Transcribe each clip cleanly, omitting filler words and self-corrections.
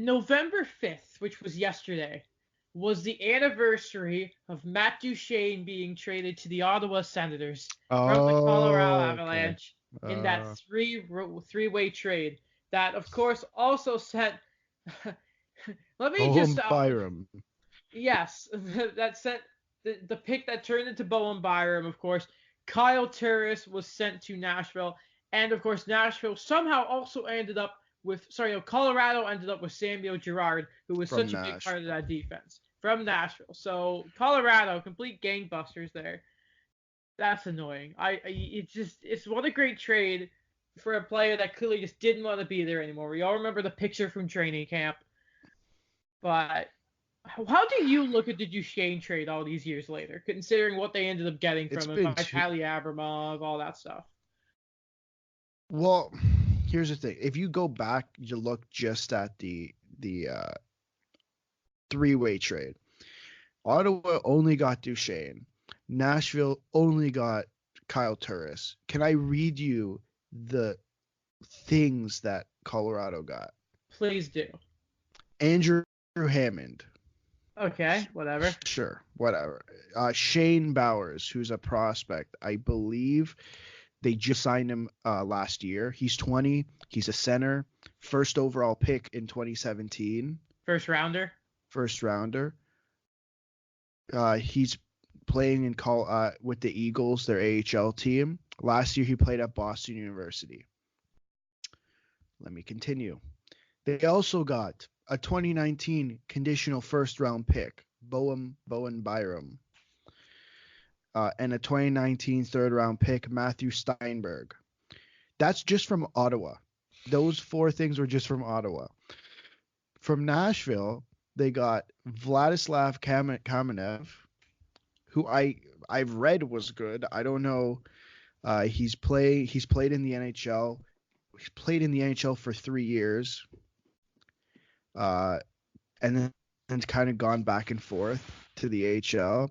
November 5th, which was yesterday, was the anniversary of Matt Duchene being traded to the Ottawa Senators from the Colorado Oh, okay. Avalanche in that Uh, three-way trade. That, of course, also sent. Let me just. Bohem Byram. Yes, that sent the pick that turned into Bowen Byram, of course. Kyle Turris was sent to Nashville, and of course Nashville somehow also ended up with Colorado ended up with Samuel Girard, who was From such a big part of Nashville. that defense from Nashville. So Colorado, complete gangbusters there. That's annoying. It's what a great trade for a player that clearly just didn't want to be there anymore. We all remember the picture from training camp, but how do you look at the Duchene trade all these years later, considering what they ended up getting It's from him, been two. Vitaly Abramov, all that stuff? Well, here's the thing. If you go back, you look just at the three-way trade. Ottawa only got Duchene. Nashville only got Kyle Turris. Can I read you the things that Colorado got? Please do. Andrew Hammond. Okay, whatever. Sure, whatever. Shane Bowers, who's a prospect. I believe they just signed him last year. He's 20. He's a center. First overall pick in 2017. First rounder. First rounder. He's playing with the Eagles, their AHL team. Last year he played at Boston University. Let me continue. They also got a 2019 conditional first round pick, Bowen Byram, and a 2019 third round pick, Matthew Steinberg. That's just from Ottawa. Those four things were just from Ottawa. From Nashville, they got Vladislav Kamenev, who I've read was good. I don't know. He's played in the NHL. He's played in the NHL for 3 years. And then kind of gone back and forth to the AHL.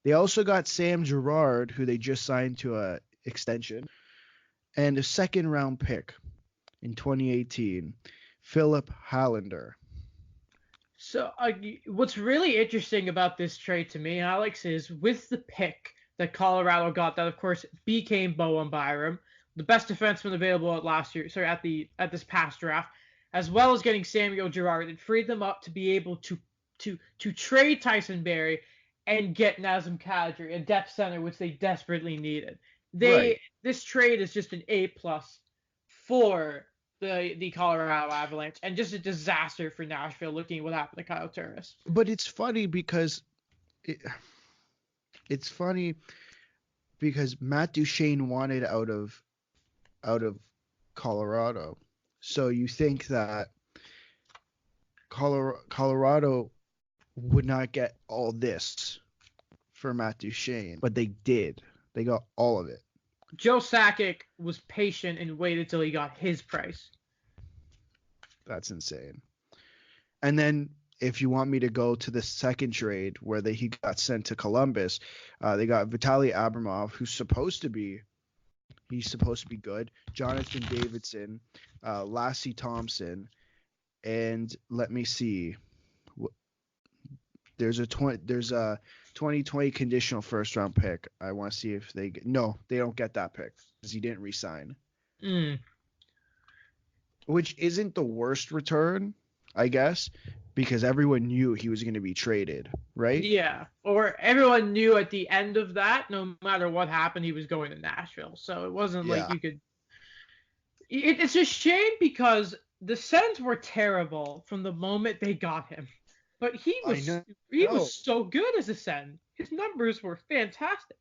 They also got Sam Girard, who they just signed to a extension, and a second round pick in 2018, Philip Hallander. So, what's really interesting about this trade to me, Alex, is with the pick that Colorado got, that of course became Bowen Byram, the best defenseman available at this past draft, as well as getting Samuel Girard, it freed them up to be able to trade Tyson Barrie and get Nazem Kadri, a depth center, which they desperately needed. Right. This trade is just an A+ for the Colorado Avalanche, and just a disaster for Nashville. Looking at what happened to Kyle Turris. But it's funny because it's funny because Matt Duchene wanted out of Colorado. So you think that Colorado would not get all this for Matt Duchene, but they did. They got all of it. Joe Sakic was patient and waited till he got his price. That's insane. And then if you want me to go to the second trade where he got sent to Columbus, they got Vitaly Abramov, he's supposed to be good. Jonathan Davidson, Lassie Thompson, and let me see. There's a 2020 conditional first round pick. I want to see if they don't get that pick because he didn't resign. Which isn't the worst return, I guess, because everyone knew he was going to be traded, right? Yeah, or everyone knew at the end of that, no matter what happened, he was going to Nashville. So it wasn't like you could. It's a shame because the Sens were terrible from the moment they got him, but he was so good as a Sen. His numbers were fantastic.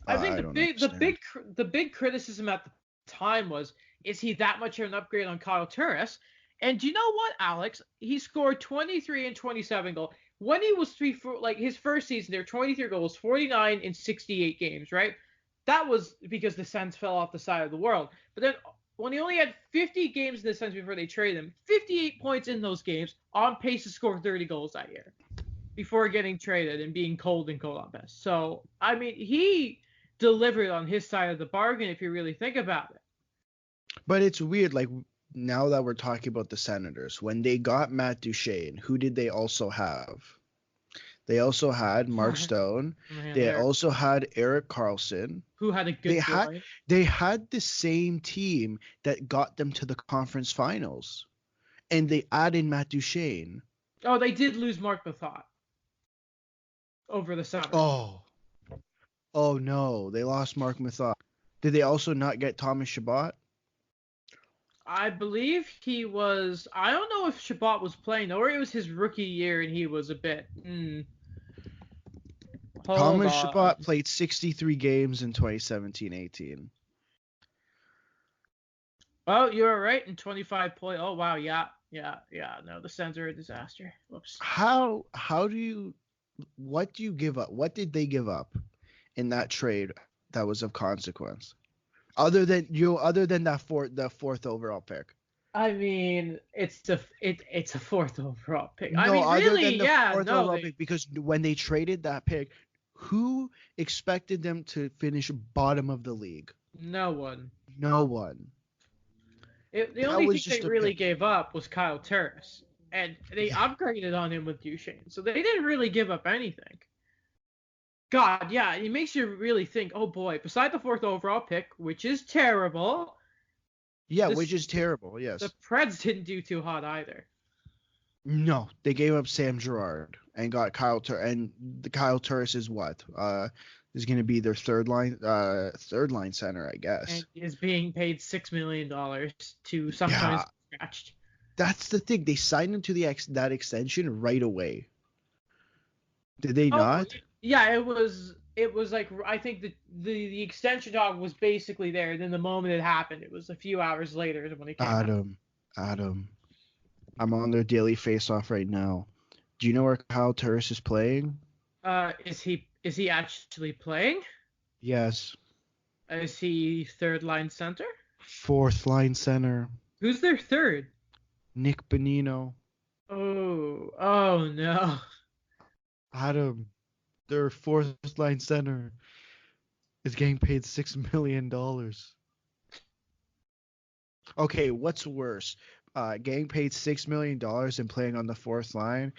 I think the big criticism at the time was, is he that much of an upgrade on Kyle Turris? And do you know what, Alex? He scored 23 and 27 goals. When he was his first season there, 23 goals, 49 in 68 games, right? That was because the Sens fell off the side of the world. But then when he only had 50 games in the Sens before they traded him, 58 points in those games, on pace to score 30 goals that year before getting traded and being cold in Columbus. So, I mean, he delivered on his side of the bargain if you really think about it. But it's weird. Like, now that we're talking about the Senators, when they got Matt Duchene, who did they also have? They also had Mark Stone. They also had Erik Karlsson. Who had a good goalie. They had the same team that got them to the conference finals. And they added Matt Duchene. Oh, they did lose Mark Methot over the summer. Oh no, they lost Mark Methot. Did they also not get Thomas Chabot? I believe he was. I don't know if Chabot was playing or it was his rookie year and he was a bit. Thomas Chabot played 63 games in 2017-18. Oh, you're right. In 25 points. Oh wow, yeah. No, the Sens are a disaster. Whoops. What do you give up? What did they give up in that trade that was of consequence? Other than the fourth overall pick. I mean, it's a fourth overall pick. No, I mean, other really, than the yeah, fourth no. overall pick, because when they traded that pick, who expected them to finish bottom of the league? No one. No one. The only thing they really gave up was Kyle Turris, and they upgraded on him with Duchene, so they didn't really give up anything. God, yeah, it makes you really think, oh boy, beside the fourth overall pick, which is terrible. Yeah, which is terrible, yes. The Preds didn't do too hot either. No, they gave up Sam Girard and got Kyle Turris, and the Kyle Turris is what? Is going to be their third line center, I guess. And is being paid $6 million to sometimes scratched. That's the thing. They signed him to that extension right away. Did they not? Yeah, it was like, I think the extension dog was basically there. Then the moment it happened, it was a few hours later when it came Adam, I'm on their daily face-off right now. Do you know where Kyle Turris is playing? Is he actually playing? Yes. Is he third line center? Fourth line center. Who's their third? Nick Bonino. Oh no. Adam, their fourth line center is getting paid $6 million. Okay, what's worse? Getting paid $6 million and playing on the fourth line,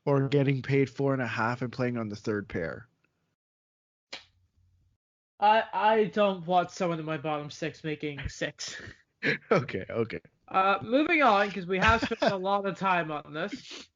or getting paid $4.5 million and playing on the third pair? I don't want someone in my bottom six making $6. Okay. Moving on, because we have spent a lot of time on this.